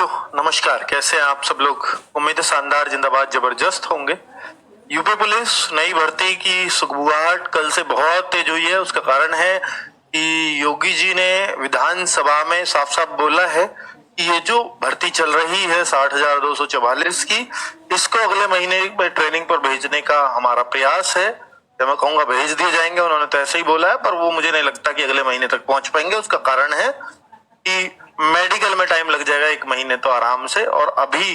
बच्चों नमस्कार, कैसे हैं आप सब लोग। उम्मीद है शानदार, जिंदाबाद, जबरदस्त होंगे। यूपी पुलिस नई भर्ती की सुगबुगाहट कल से बहुत तेज हुई है। उसका कारण है कि योगी जी ने विधानसभा में साफ साफ बोला है कि ये जो भर्ती चल रही है 60,244 की, इसको अगले महीने में ट्रेनिंग पर भेजने का हमारा प्रयास है। तो मैं कहूंगा भेज दिए जाएंगे, उन्होंने तो ऐसे ही बोला है, पर वो मुझे नहीं लगता कि अगले महीने तक पहुंच पाएंगे। उसका कारण है कि मेडिकल में टाइम लग जाएगा 1 महीने तो आराम से, और अभी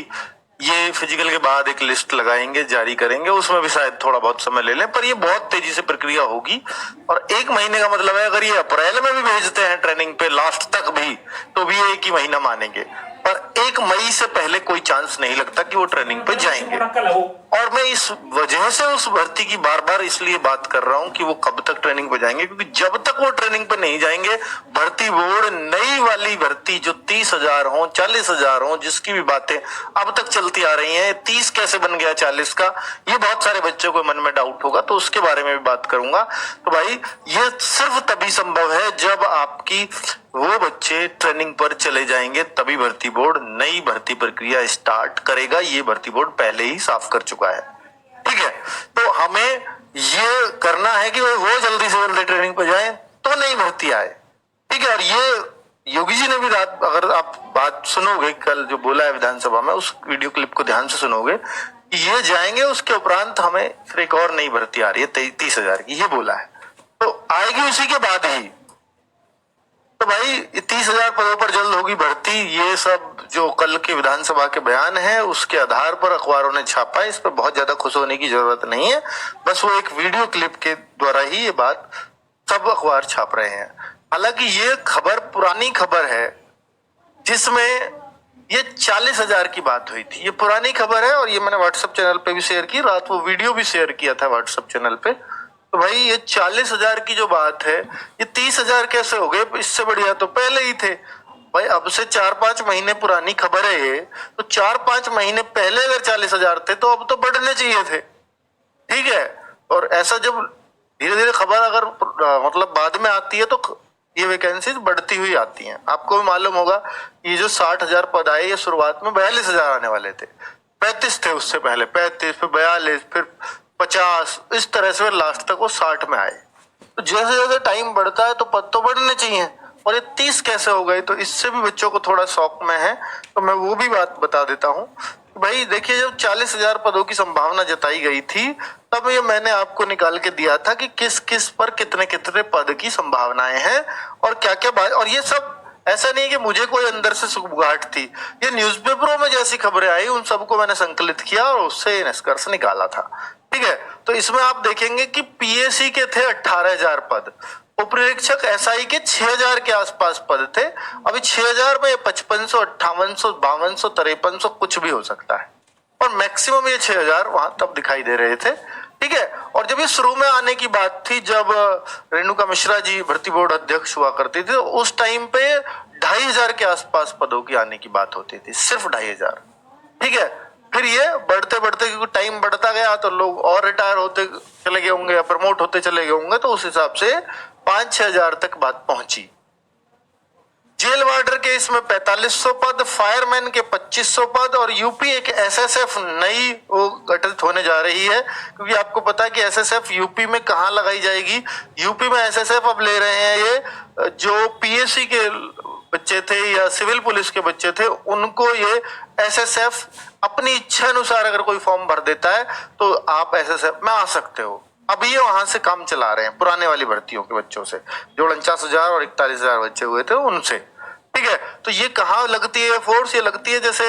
ये फिजिकल के बाद एक लिस्ट लगाएंगे, जारी करेंगे, उसमें भी शायद थोड़ा बहुत समय ले लें, पर ये बहुत तेजी से प्रक्रिया होगी। और 1 महीने का मतलब है, अगर ये अप्रैल में भी भेजते हैं ट्रेनिंग पे लास्ट तक भी, तो भी 1 ही महीना मानेंगे, पर 1 मई से पहले कोई चांस नहीं लगता कि वो ट्रेनिंग पे जाएंगे। और मैं इस वजह से उस भर्ती की बार बार इसलिए बात कर रहा हूं कि वो कब तक ट्रेनिंग पे जाएंगे, क्योंकि जब तक वो ट्रेनिंग पे नहीं जाएंगे, भर्ती बोर्ड नई वाली भर्ती जो 30,000 हो, 40,000 हो, जिसकी भी बातें अब तक चलती आ रही हैं, 30 कैसे बन गया 40 का, ये बहुत सारे बच्चों को मन में डाउट होगा, तो उसके बारे में भी बात करूंगा। तो भाई ये सिर्फ तभी संभव है जब आपकी वो बच्चे ट्रेनिंग पर चले जाएंगे, तभी भर्ती बोर्ड नई भर्ती प्रक्रिया स्टार्ट करेगा। ये भर्ती बोर्ड पहले ही साफ कर चुका है, ठीक है। तो हमें ये करना है कि वो जल्दी से जल्दी ट्रेनिंग पर जाए तो नई भर्ती आए, ठीक है। और ये योगी जी ने भी रात, अगर आप बात सुनोगे कल जो बोला है विधानसभा में, उस वीडियो क्लिप को ध्यान से सुनोगे कि ये जाएंगे, उसके उपरांत हमें फिर एक और नई भर्ती आ रही है 30,000 की, ये बोला है, तो आएगी उसी के बाद ही। तो भाई 30,000 पदों पर जल्द होगी भर्ती, ये सब जो कल के विधानसभा के बयान है उसके आधार पर अखबारों ने छापा है। इस पर बहुत ज्यादा खुश होने की जरूरत नहीं है, बस वो एक वीडियो क्लिप के द्वारा ही ये बात सब अखबार छाप रहे हैं। हालांकि ये खबर पुरानी खबर है, जिसमें ये 40,000 की बात हुई थी। ये पुरानी खबर है और ये मैंने व्हाट्सएप चैनल पे भी शेयर की, रात वो वीडियो भी शेयर किया था व्हाट्सएप चैनल पे। तो भाई ये 40,000 की जो बात है, ये 30,000 कैसे हो गए? इससे बढ़िया तो पहले ही थे भाई। अब से 4-5 महीने पुरानी खबर है ये, तो 4-5 महीने पहले अगर 40,000 थे तो अब तो बढ़ने चाहिए थे, ठीक है। और ऐसा जब धीरे धीरे खबर अगर मतलब बाद में आती है तो ये वैकेंसीज बढ़ती हुई आती हैं। आपको भी मालूम होगा ये जो 60,000 पद आए, ये शुरुआत में 42,000 आने वाले थे, 35 थे उससे पहले, 35 फिर 42 फिर 50, इस तरह से लास्ट तक वो 60 में आए। तो जैसे जैसे टाइम बढ़ता है तो पद तो बढ़ने चाहिए, और ये 30 कैसे हो गए? तो इससे भी बच्चों को थोड़ा शौक में है, तो मैं वो भी बात बता देता हूँ। भाई देखिए, जब 40,000 पदों की संभावना जताई गई थी, तब ये मैंने आपको निकाल के दिया था कि किस किस पर कितने कितने पद की संभावनाएं हैं और क्या क्या बात। और ये सब ऐसा नहीं कि मुझे कोई अंदर से सुगबुगाहट थी, ये न्यूज़पेपरों में जैसी खबरें आई उन सबको मैंने संकलित किया और उससे निष्कर्ष निकाला था, ठीक है। तो इसमें आप देखेंगे कि पीएससी के थे 18,000 पद, उपनिरीक्षक एसआई के 6,000 के आसपास पद थे। अभी 6,000 में 5500, 5800, 5200, 5300 कुछ भी हो सकता है, और मैक्सिमम ये 6,000 वहां तब दिखाई दे रहे थे, ठीक है। और जब ये शुरू में आने की बात थी, जब रेणुका मिश्रा जी भर्ती बोर्ड अध्यक्ष हुआ करती थी, तो उस टाइम पे 2,500 के आसपास पदों की आने की बात होती थी, सिर्फ 2,500, ठीक है। फिर ये बढ़ते बढ़ते, क्योंकि टाइम बढ़ता गया तो लोग और रिटायर होते चले गए होंगे या प्रमोट होते चले गए होंगे, तो उस हिसाब से 5-6 हजार तक बात पहुंची। जेल वार्डर के इसमें 4500 पद, फायरमैन के 2500 पद, और यूपी एक एसएसएफ नई वो गठित होने जा रही है, क्योंकि आपको पता है कि एसएसएफ यूपी में कहाँ लगाई जाएगी। यूपी में एसएसएफ अब ले रहे हैं ये जो पीएससी के बच्चे थे या सिविल पुलिस के बच्चे थे, उनको ये एसएसएफ अपनी इच्छा अनुसार अगर कोई फॉर्म भर देता है तो आप एसएसएफ में आ सकते हो। अब ये वहां से काम चला रहे हैं पुराने वाली भर्तियों के बच्चों से, जो 49,000 और 41,000 बच्चे हुए थे उनसे, ठीक है। तो ये कहाँ लगती है फोर्स? ये लगती है जैसे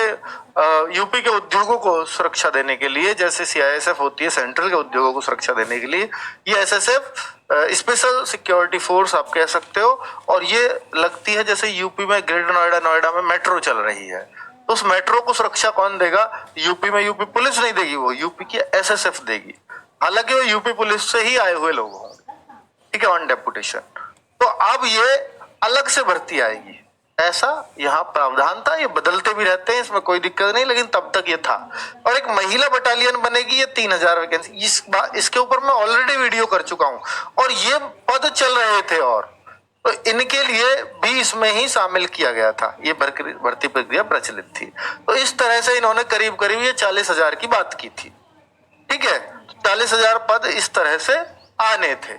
यूपी के उद्योगों को सुरक्षा देने के लिए, जैसे सीआईएसएफ होती है सेंट्रल के उद्योगों को सुरक्षा देने के लिए, ये एसएसएफ स्पेशल सिक्योरिटी फोर्स आप कह सकते हो। और ये लगती है जैसे यूपी में ग्रेटर नोएडा में मेट्रो चल रही है, तो उस मेट्रो को सुरक्षा कौन देगा? यूपी में यूपी पुलिस नहीं देगी, वो यूपी की एसएसएफ देगी। हालांकि वो यूपी पुलिस से ही आए हुए लोग होंगे, ठीक है, ऑन डेपुटेशन। तो अब ये अलग से भर्ती आएगी, ऐसा यहाँ प्रावधान था। ये बदलते भी रहते हैं, इसमें कोई दिक्कत नहीं, लेकिन तब तक ये था। और एक महिला बटालियन बनेगी, ये 3,000 वैकेंसी। इसके ऊपर मैं ऑलरेडी वीडियो कर चुका हूं, और ये पद चल रहे थे। और तो इनके लिए भी इसमें ही शामिल किया गया था, ये भर्ती प्रक्रिया प्रचलित थी। तो इस तरह से इन्होंने करीब करीब ये 40,000 की बात की थी। ठीक है, 40,000 पद इस तरह से आने थे।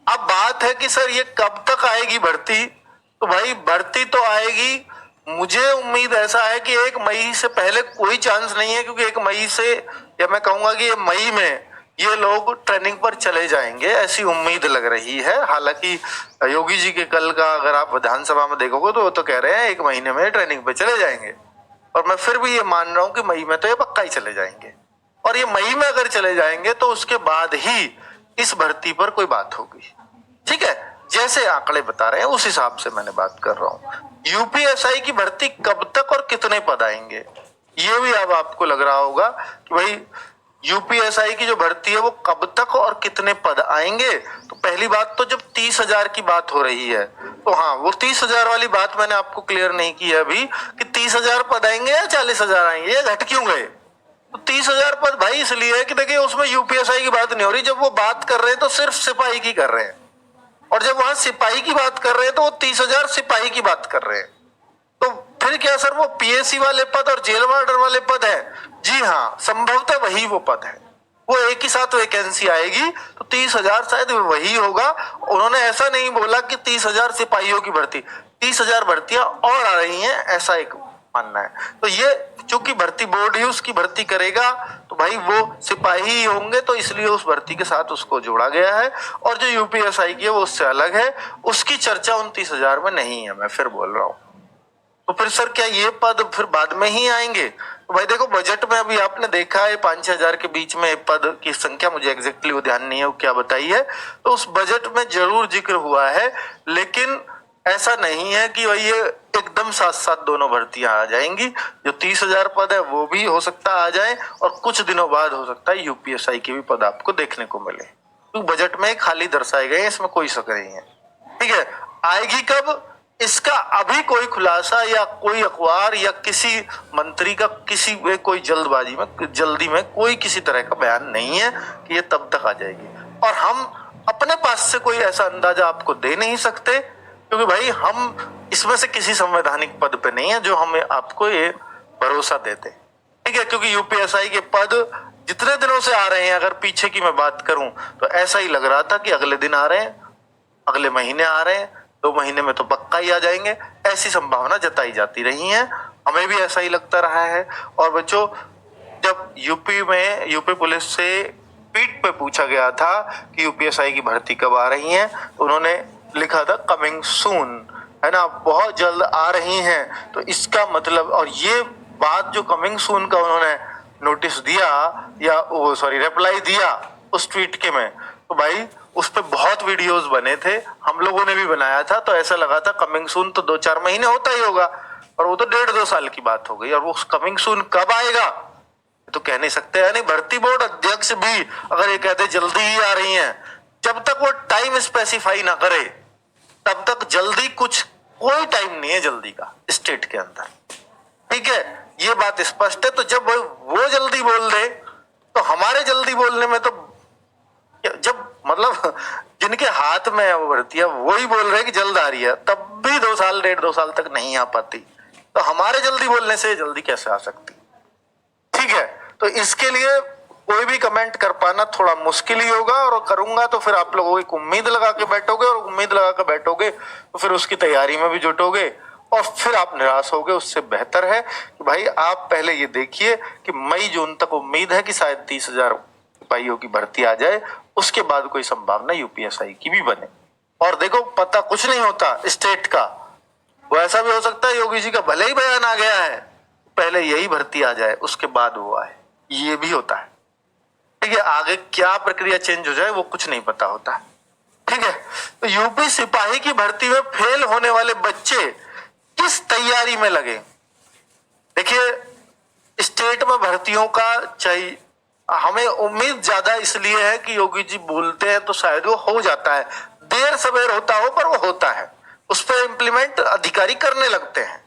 अब बात है कि सर ये कब तक आएगी भर्ती? तो भाई भर्ती तो आएगी, मुझे उम्मीद ऐसा है कि 1 मई से पहले कोई चांस नहीं है, क्योंकि 1 मई से, या मैं कहूंगा कि ये मई में ये लोग ट्रेनिंग पर चले जाएंगे, ऐसी उम्मीद लग रही है। हालांकि योगी जी के कल का अगर आप विधानसभा में देखोगे तो वो तो कह रहे हैं 1 महीने में ट्रेनिंग पे चले जाएंगे, और मैं फिर भी ये मान रहा हूं कि मई में तो ये पक्का ही चले जाएंगे। और ये मई में अगर चले जाएंगे तो उसके बाद ही इस भर्ती पर कोई बात होगी। ठीक है, जैसे आंकड़े बता रहे हैं उस हिसाब से मैंने बात कर रहा हूं। यूपीएसआई की भर्ती कब तक और कितने पद आएंगे, ये भी अब आपको लग रहा होगा कि भाई यूपीएसआई की जो भर्ती है वो कब तक और कितने पद आएंगे। तो पहली बात तो जब 30,000 की बात हो रही है, तो हाँ, वो 30,000 वाली बात मैंने आपको क्लियर नहीं की है अभी कि 30,000 पद आएंगे या 40,000 आएंगे, या घट क्यों गए। तो 30,000 पद भाई इसलिए है कि देखिए उसमें यूपीएसआई की बात नहीं हो रही। जब वो बात कर रहे हैं तो सिर्फ सिपाही की कर रहे हैं, और जब वहां सिपाही की बात कर रहे हैं तो वो 30,000 सिपाही की बात कर रहे हैं। तो फिर क्या सर वो पीएससी वाले पद और जेल वार्डर वाले पद है? जी हाँ, संभवतः वही वो पद है, वो एक ही साथ वैकेंसी आएगी, तो 30,000 शायद वही होगा। उन्होंने ऐसा नहीं बोला कि 30,000 सिपाहियों की भर्ती, 30,000 भर्तियां और आ रही हैं, ऐसा एक मानना है। तो ये चूंकि भर्ती बोर्ड ही उसकी भर्ती करेगा, तो भाई वो सिपाही ही होंगे, तो इसलिए उस भर्ती के साथ उसको जोड़ा गया है। और जो यूपीएसआई की है वो उससे अलग है, उसकी चर्चा 29,000 में नहीं है, मैं फिर बोल रहा हूं। तो फिर सर क्या ये पद फिर बाद में ही आएंगे? तो भाई देखो बजट में अभी आपने देखा है 5-6 हजार के बीच में पद की संख्या, मुझे एग्जैक्टली वो ध्यान नहीं है वो क्या बताई है, तो उस बजट में जरूर जिक्र हुआ है। लेकिन ऐसा नहीं है कि भाई ये एकदम साथ साथ दोनों भर्तियां आ जाएंगी। जो 30,000 पद है वो भी हो सकता आ जाए, और कुछ दिनों बाद हो सकता है यूपीएसआई के भी पद आपको देखने को मिले, तो बजट में खाली दर्शाए गए, इसमें कोई शक नहीं है। ठीक है, आएगी कब इसका अभी कोई खुलासा या कोई अखबार या किसी मंत्री का किसी में कोई जल्दी में कोई किसी तरह का बयान नहीं है कि ये तब तक आ जाएगी। और हम अपने पास से कोई ऐसा अंदाजा आपको दे नहीं सकते, क्योंकि भाई हम इसमें से किसी संवैधानिक पद पे नहीं है जो हमें आपको ये भरोसा देते। ठीक है, क्योंकि यूपीएसआई के पद जितने दिनों से आ रहे हैं, अगर पीछे की मैं बात करूं तो ऐसा ही लग रहा था कि अगले दिन आ रहे हैं, अगले महीने आ रहे हैं, 2 महीने में तो पक्का ही आ जाएंगे, ऐसी संभावना जताई जाती रही है। हमें भी ऐसा ही लगता रहा है। और बच्चों, जब यूपी पुलिस से पीठ पे पूछा गया था कि यूपीएसआई की भर्ती कब आ रही है, तो उन्होंने लिखा था कमिंग सून, है ना, बहुत जल्द आ रही हैं। तो इसका मतलब, और ये बात जो कमिंग सून का उन्होंने नोटिस दिया या वो सॉरी रिप्लाई दिया उस ट्वीट के में, तो भाई उस पे बहुत वीडियोस बने थे, हम लोगों ने भी बनाया था। तो ऐसा लगा था कमिंग सून तो 2-4 महीने होता ही होगा, और वो तो 1.5-2 साल की बात हो गई। और वो कमिंग सून कब आएगा तो कह नहीं सकते। यानी भर्ती बोर्ड अध्यक्ष भी अगर ये कहते जल्दी ही आ रही हैं, जब तक वो टाइम स्पेसिफाई ना करे तब तक जल्दी कोई टाइम नहीं है जल्दी का स्टेट के अंदर। ठीक है, ये बात स्पष्ट है। तो जब वो जल्दी बोल दे तो हमारे जल्दी बोलने में तो, जब मतलब जिनके हाथ में है वो भर्तियां वही बोल रहे हैं कि जल्द आ रही है, तब भी 2 साल 1.5-2 साल तक नहीं आ पाती, तो हमारे जल्दी बोलने से जल्दी कैसे आ सकती? ठीक है, तो इसके लिए कोई भी कमेंट कर पाना थोड़ा मुश्किल ही होगा, और करूंगा तो फिर आप लोगों की उम्मीद लगा के बैठोगे, और उम्मीद लगा के बैठोगे तो फिर उसकी तैयारी में भी जुटोगे, और फिर आप निराश होगे। उससे बेहतर है कि भाई आप पहले ये देखिए कि मई जून तक उम्मीद है कि शायद 30,000 सिपाहियों की भर्ती आ जाए, उसके बाद कोई संभावना यूपीएसआई की भी बने। और देखो पता कुछ नहीं होता स्टेट का, वो ऐसा भी हो सकता है योगी जी का भले ही बयान आ गया है, पहले यही भर्ती आ जाए उसके बाद वो आए, ये भी होता है। ठीक है, आगे क्या प्रक्रिया चेंज हो जाए वो कुछ नहीं पता होता। ठीक है, तो यूपी सिपाही की भर्ती में फेल होने वाले बच्चे किस तैयारी में लगे? देखिए, स्टेट में भर्तियों का चाहिए, हमें उम्मीद ज्यादा इसलिए है कि योगी जी बोलते हैं तो शायद वो हो जाता है, देर सवेर होता हो पर वो होता है, उस पर इम्प्लीमेंट अधिकारी करने लगते हैं,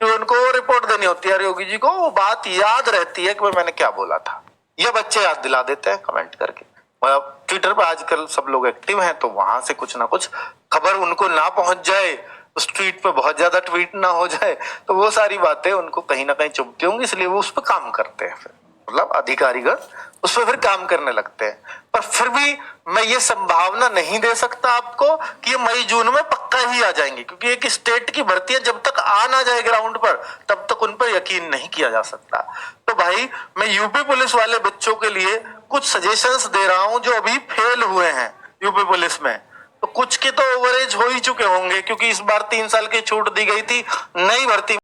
तो उनको रिपोर्ट देनी होती है योगी जी को, वो बात याद रहती है कि मैंने क्या बोला था, ये बच्चे याद दिला देते हैं कमेंट करके। ट्विटर पर आजकल सब लोग एक्टिव हैं, तो वहां से कुछ ना कुछ खबर उनको ना पहुंच जाए, उस ट्वीट पे बहुत ज्यादा ट्वीट ना हो जाए, तो वो सारी बातें उनको कहीं ना कहीं चुभती होंगी, इसलिए वो उस पर काम करते हैं फिर, मतलब अधिकारीगण उस पर फिर काम करने लगते हैं। पर फिर भी मैं ये संभावना नहीं दे सकता आपको कि ये मई जून में पक्का ही आ जाएंगे, क्योंकि एक स्टेट की भर्तियां जब तक आ ना जाए ग्राउंड पर तब तक उन पर यकीन नहीं किया जा सकता। तो भाई मैं यूपी पुलिस वाले बच्चों के लिए कुछ सजेशंस दे रहा हूं जो अभी फेल हुए हैं यूपी पुलिस में। तो कुछ के तो ओवरेज हो ही चुके होंगे, क्योंकि इस बार 3 साल की छूट दी गई थी, नई भर्ती